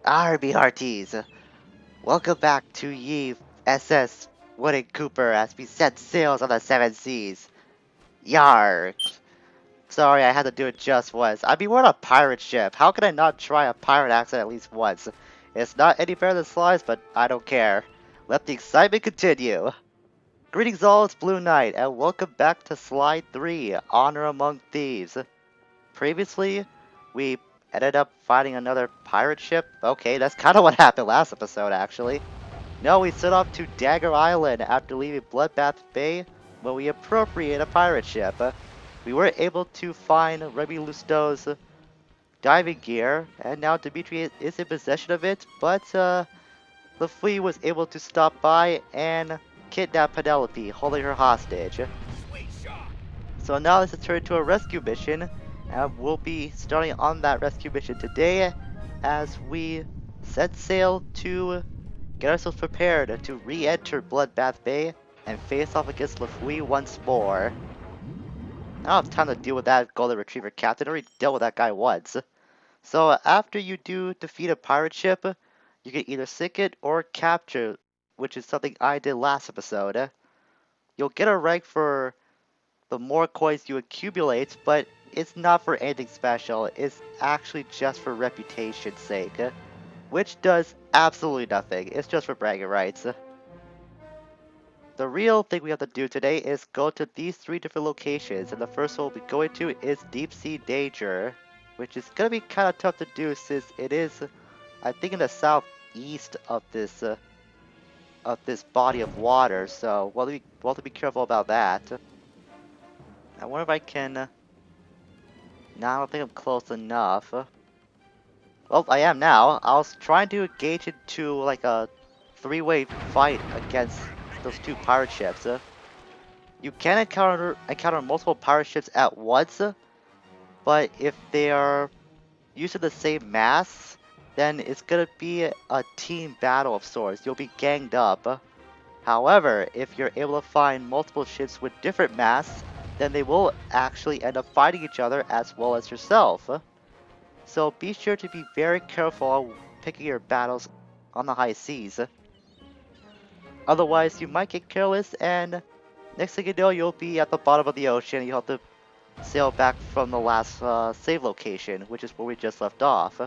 RBRTs, welcome back to Ye SS Woody Cooper as we set sails on the seven seas. Yar! Sorry, I had to do it just once. I mean, we're on a pirate ship. How can I not try a pirate accent at least once? It's not any better than Slice, but I don't care. Let the excitement continue. Greetings all, it's Blue Knight, and welcome back to Slide 3, Honor Among Thieves. Previously, we ended up fighting another pirate ship. Okay, that's kind of what happened last episode, actually. No, we set off to Dagger Island after leaving Bloodbath Bay when we appropriate a pirate ship. We were able to find Remy Lousteau's diving gear, and now Dimitri is in possession of it, but the fleet was able to stop by and kidnap Penelope, holding her hostage. So now let's turn to a rescue mission, and we'll be starting on that rescue mission today as we set sail to get ourselves prepared to re-enter Bloodbath Bay and face off against Lafui once more. I don't have time to deal with that Golden Retriever captain. I already dealt with that guy once. So after you do defeat a pirate ship, you can either sink it or capture, which is something I did last episode. You'll get a rank for the more coins you accumulate, but it's not for anything special. It's actually just for reputation's sake, which does absolutely nothing. It's just for bragging rights. The real thing we have to do today is go to these three different locations, and the first one we'll be going to is Deep Sea Danger, which is gonna be kind of tough to do since it is, I think, in the southeast of this body of water. So we'll have to be careful about that. I wonder if I can. No, I don't think I'm close enough. Well, I am now. I was trying to engage into like a three-way fight against those two pirate ships. You can encounter multiple pirate ships at once, but if they are using the same mass, then it's gonna be a team battle of sorts. You'll be ganged up. However, if you're able to find multiple ships with different mass, then they will actually end up fighting each other as well as yourself. So be sure to be very careful picking your battles on the high seas. Otherwise, you might get careless and next thing you know, you'll be at the bottom of the ocean. You'll have to sail back from the last save location, which is where we just left off.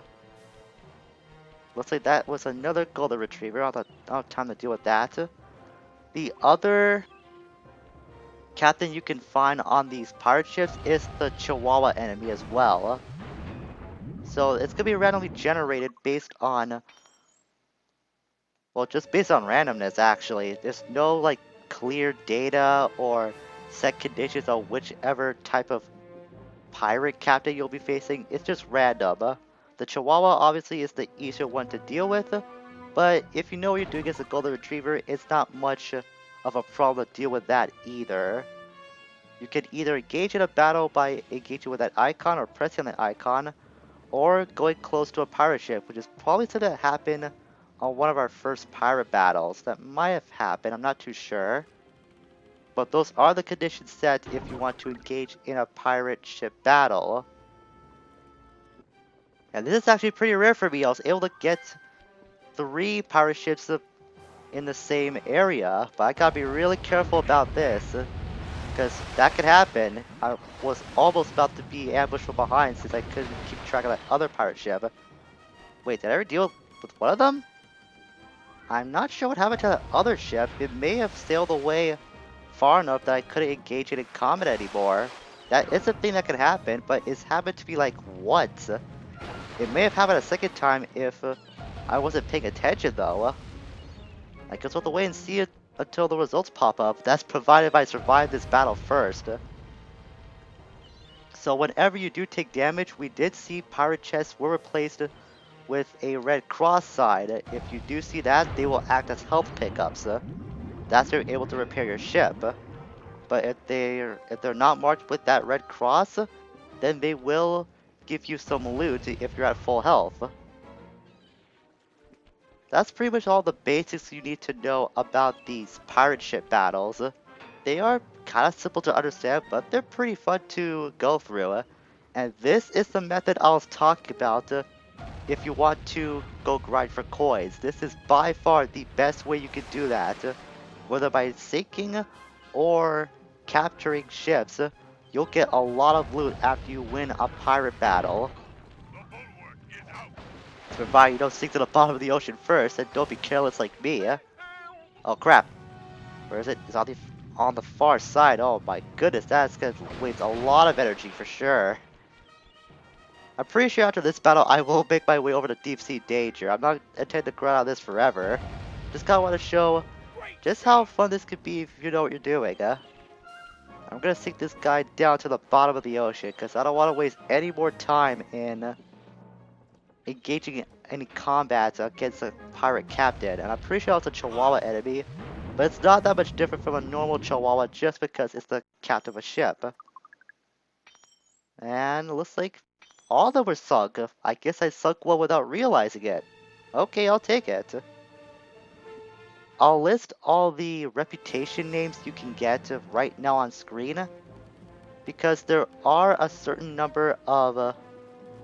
Looks like that was another golden retriever. I don't have time to deal with that. The other captain you can find on these pirate ships is the Chihuahua enemy as well. So it's gonna be randomly generated based on, well, just based on randomness actually. There's no like clear data or set conditions on whichever type of pirate captain you'll be facing. It's just random. The Chihuahua obviously is the easier one to deal with, but if you know what you're doing as a golden retriever, it's not much of a problem to deal with that either. You can either engage in a battle by engaging with that icon or pressing that icon, or going close to a pirate ship, which is probably going to happen on one of our first pirate battles. That might have happened, I'm not too sure. But those are the conditions set if you want to engage in a pirate ship battle. And this is actually pretty rare for me. I was able to get 3 pirate ships in the same area, but I gotta be really careful about this, because that could happen. I was almost about to be ambushed from behind since I couldn't keep track of that other pirate ship. Wait, did I ever deal with one of them? I'm not sure what happened to that other ship. It may have sailed away far enough that I couldn't engage it in combat anymore. That is a thing that could happen, but it's happened to be like once. It may have happened a second time if I wasn't paying attention though. I guess we'll have to wait and see it until the results pop up. That's provided if I survive this battle first. So whenever you do take damage, we did see pirate chests were replaced with a red cross side. If you do see that, they will act as health pickups. That's how you're able to repair your ship. But if they're not marked with that red cross, then they will give you some loot if you're at full health. That's pretty much all the basics you need to know about these pirate ship battles. They are kind of simple to understand, but they're pretty fun to go through. And this is the method I was talking about if you want to go grind for coins. This is by far the best way you can do that. Whether by sinking or capturing ships, you'll get a lot of loot after you win a pirate battle. Provided you don't sink to the bottom of the ocean first, and don't be careless like me. Oh crap. Where is it? It's on the far side. Oh my goodness, that's gonna waste a lot of energy for sure. I'm pretty sure after this battle, I will make my way over to Deep Sea Danger. I'm not intending to grind on this forever. Just kinda want to show just how fun this could be if you know what you're doing, I'm gonna sink this guy down to the bottom of the ocean, because I don't want to waste any more time in engaging in any combats against a pirate captain. And I'm pretty sure it's a Chihuahua enemy, but it's not that much different from a normal Chihuahua just because it's the captain of a ship. And it looks like all of them were sunk. I guess I sunk one without realizing it. Okay, I'll take it. I'll list all the reputation names you can get right now on screen, because there are a certain number of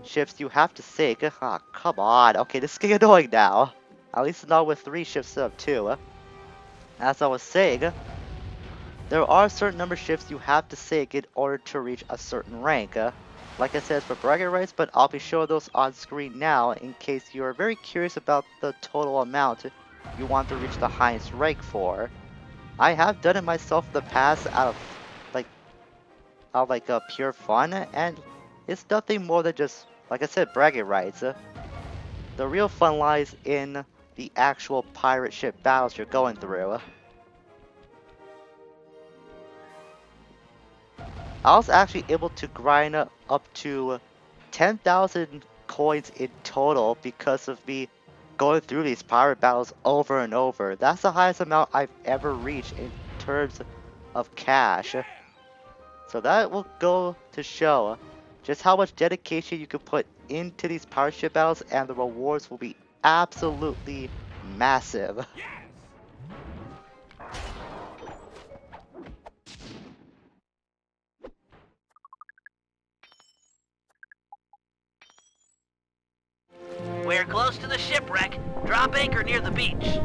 ships you have to sink. Ah, come on. Okay, this is getting annoying now. At least not with 3 ships instead of 2. As I was saying, there are a certain number of ships you have to sink in order to reach a certain rank. Like I said, it's for bragging rights, but I'll be showing those on screen now in case you are very curious about the total amount you want to reach the highest rank for. I have done it myself in the past like pure fun, and it's nothing more than just, like I said, bragging rights. The real fun lies in the actual pirate ship battles you're going through. I was actually able to grind up to 10,000 coins in total because of me going through these pirate battles over and over. That's the highest amount I've ever reached in terms of cash. So that will go to show just how much dedication you can put into these pirate ship battles, and the rewards will be absolutely massive. We're close to the shipwreck. Drop anchor near the beach.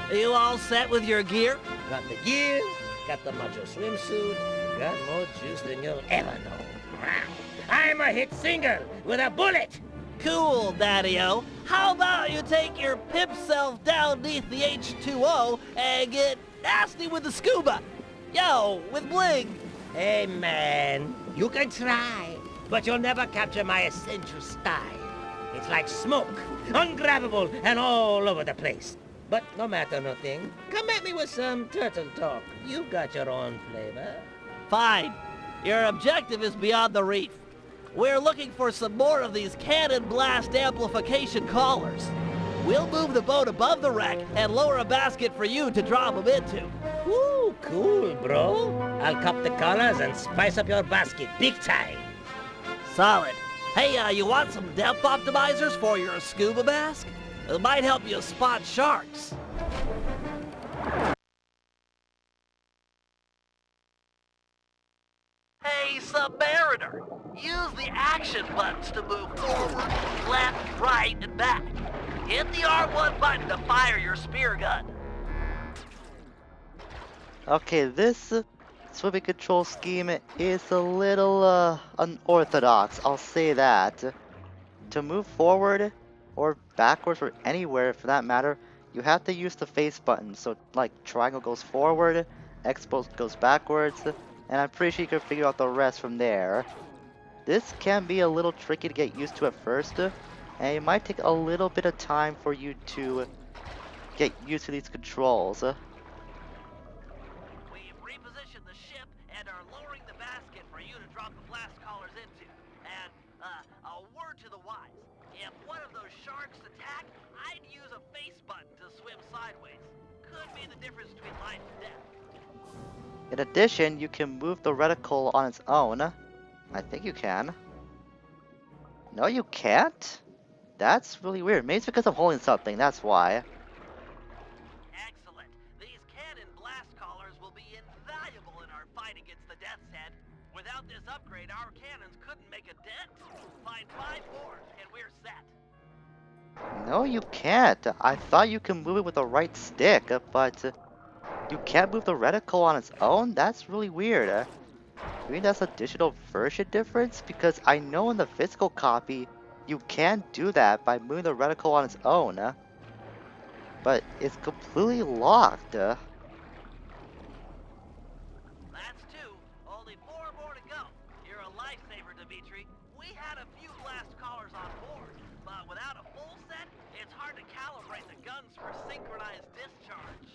Are you all set with your gear? Got the gear, got the macho swimsuit, got more juice than you'll ever know. I'm a hit singer with a bullet! Cool, Daddy-O. How about you take your pimp self down beneath the H2O and get nasty with the scuba? Yo, with bling. Hey man, you can try, but you'll never capture my essential style. It's like smoke, ungrabbable and all over the place. But no matter nothing, come at me with some turtle talk. You got your own flavor. Fine. Your objective is beyond the reef. We're looking for some more of these cannon blast amplification collars. We'll move the boat above the wreck and lower a basket for you to drop them into. Ooh, cool, bro. I'll cop the collars and spice up your basket big time. Solid. Hey, you want some depth optimizers for your scuba mask? It might help you spot sharks. Hey, Submariner! Use the action buttons to move forward, left, right, and back. Hit the R1 button to fire your spear gun. Okay, this swimming control scheme is a little unorthodox, I'll say that. To move forward or backwards or anywhere for that matter, you have to use the face button. So like triangle goes forward, X goes backwards, and I'm pretty sure you can figure out the rest from there. This can be a little tricky to get used to at first, and it might take a little bit of time for you to get used to these controls. We've repositioned the ship and are lowering the basket for you to drop the blast collars into. And, a word to the wise. If one of those sharks attack, I'd use a face button to swim sideways. Could be the difference between life and death. In addition, you can move the reticle on its own. I think you can. No, you can't? That's really weird. Maybe it's because I'm holding something, that's why. Excellent. These cannon blast collars will be invaluable in our fight against the Death's Head. Without this upgrade, our cannons couldn't make a No, you can't. I thought you can move it with the right stick, but you can't move the reticle on its own? That's really weird. You mean that's a digital version difference? Because I know in the physical copy, you can do that by moving the reticle on its own, but it's completely locked. That's two. Only four more to go. You're a lifesaver, Dimitri. We had a few blast collars on board, but without a full set, it's hard to calibrate the guns for synchronized discharge.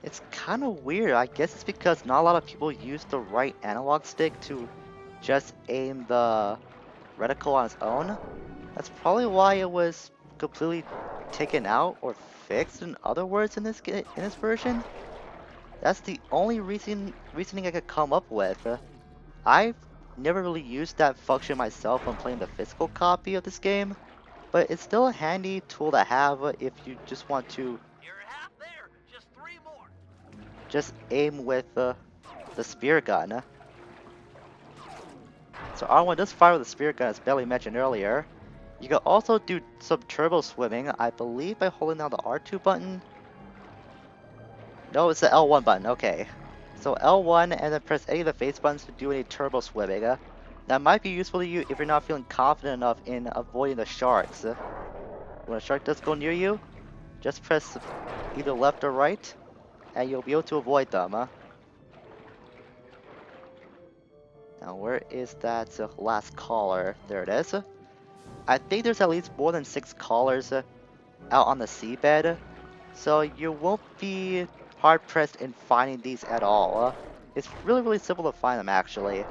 It's kind of weird. I guess it's because not a lot of people use the right analog stick to just aim the reticle on its own. That's probably why it was completely taken out or fixed, in other words, in this version. That's the only reasoning I could come up with. I've never really used that function myself when playing the physical copy of this game, but it's still a handy tool to have if you just want to You're half there. Just three more. just aim with the spear gun. So R1 does fire with the spear gun as Belly mentioned earlier. You can also do some turbo swimming, I believe by holding down the R2 button. No, it's the L1 button, okay. So L1 and then press any of the face buttons to do any turbo swimming. That might be useful to you if you're not feeling confident enough in avoiding the sharks. When a shark does go near you, just press either left or right, and you'll be able to avoid them. Now where is that last collar? There it is. I think there's at least more than 6 collars out on the seabed, so you won't be hard pressed in finding these at all. It's really simple to find them actually.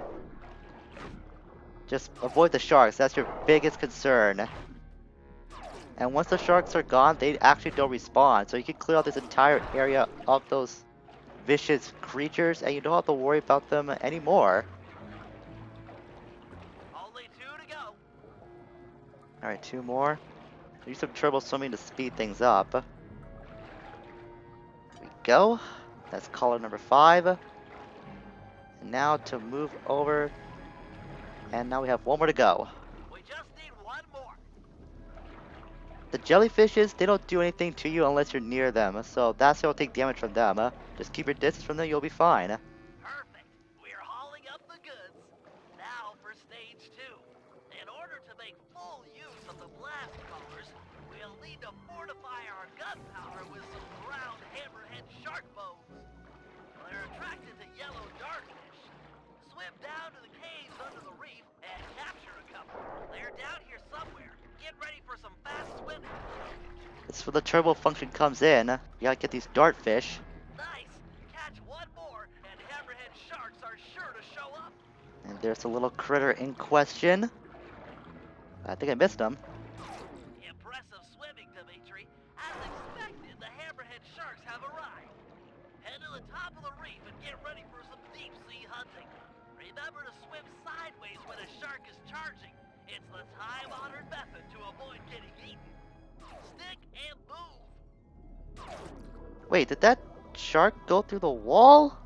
Just avoid the sharks, that's your biggest concern. And once the sharks are gone, they actually don't respawn, so you can clear out this entire area of those vicious creatures and you don't have to worry about them anymore. Only two to go. Alright, 2 more. Use some turbo swimming to speed things up. There we go. That's collar number 5. And now to move over. And now we have 1 more to go. We just need one more. The jellyfishes, they don't do anything to you unless you're near them, so that's how you'll take damage from them. Just keep your distance from them, you'll be fine. Perfect. We're hauling up the goods. Now for stage two. In order to make full use of the blast collars, we'll need to fortify our gunpowder with some ground hammerhead shark bones. They're attracted to yellow darkfish. Swim down to the caves under the reef and capture a couple. They're down here somewhere. Get ready for some fast swimming. This is where the turbo function comes in. You gotta get these dartfish. Nice. Catch one more, and hammerhead sharks are sure to show up. And there's a little critter in question. I think I missed him. Impressive swimming, Dimitri. As expected, the hammerhead sharks have arrived. Head to the top of the reef and get ready for some deep-sea hunting. Remember to swim sideways when a shark is charging. It's the time-honored method to avoid getting eaten. Stick and move. Wait, did that shark go through the wall?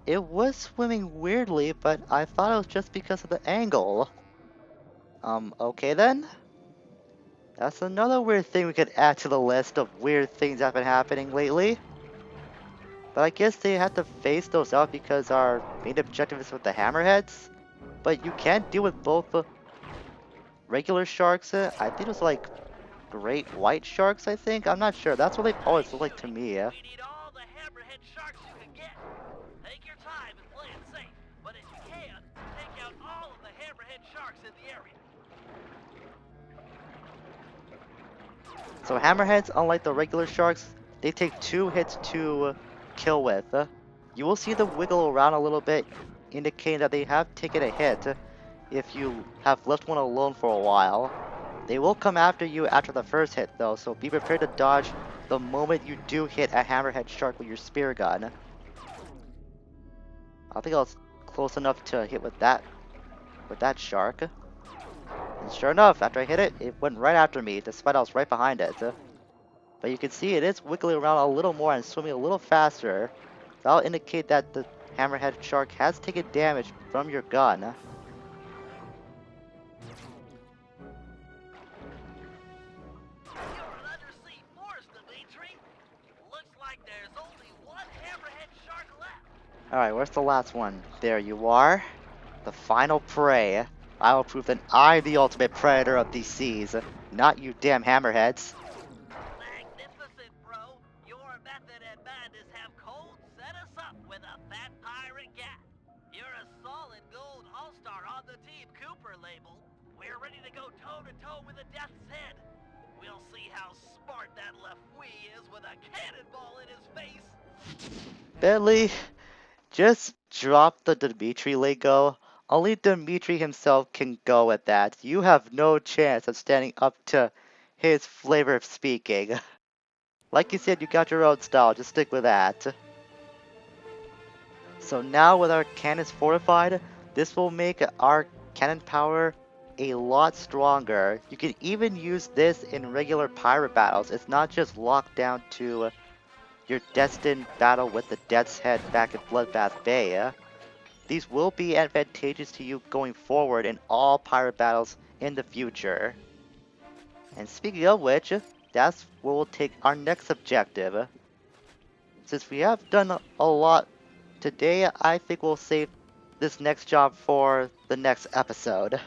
It was swimming weirdly, but I thought it was just because of the angle. Okay then. That's another weird thing we could add to the list of weird things that have been happening lately. But I guess they had to phase those out because our main objective is with the hammerheads. But you can deal with both regular sharks. I think it was like great white sharks, I think. I'm not sure. That's what they always look like to me. We need all the hammerhead sharks you can get. Take your time and play it safe, but if you can, take out all of the hammerhead sharks in the area. So hammerheads, unlike the regular sharks, they take 2 hits to kill with. You will see them wiggle around a little bit, indicating that they have taken a hit if you have left one alone for a while. They will come after you after the first hit though, so be prepared to dodge the moment you do hit a hammerhead shark with your spear gun. I think I was close enough to hit with that shark. And sure enough, after I hit it, it went right after me, despite I was right behind it. But you can see it is wiggling around a little more and swimming a little faster. That'll indicate that the hammerhead shark has taken damage from your gun. Alright, where's the last one? There you are. The final prey. I will prove that I'm the ultimate predator of these seas, not you damn hammerheads. Magnificent, bro. Your method and madness have cold set us up with a fat pirate gat. You're a solid gold all-star on the Team Cooper label. We're ready to go toe-to-toe with the Death's Head. We'll see how smart that Lefouille is with a cannonball in his face. Bentley, just drop the Dimitri lingo. Only Dimitri himself can go at that. You have no chance of standing up to his flavor of speaking. Like you said, you got your own style, just stick with that. So now with our cannons fortified, this will make our cannon power a lot stronger. You can even use this in regular pirate battles. It's not just locked down to your destined battle with the Death's Head back at Bloodbath Bay. These will be advantageous to you going forward in all pirate battles in the future. And speaking of which, that's where we'll take our next objective. Since we have done a lot today, I think we'll save this next job for the next episode.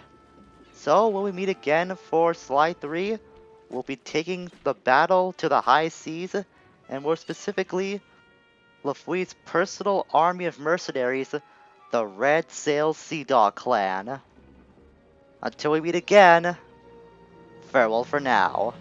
So when we meet again for Slide 3, we'll be taking the battle to the high seas, and more specifically, Lafouille's personal army of mercenaries, the Red Sail Sea Dog Clan. Until we meet again, farewell for now.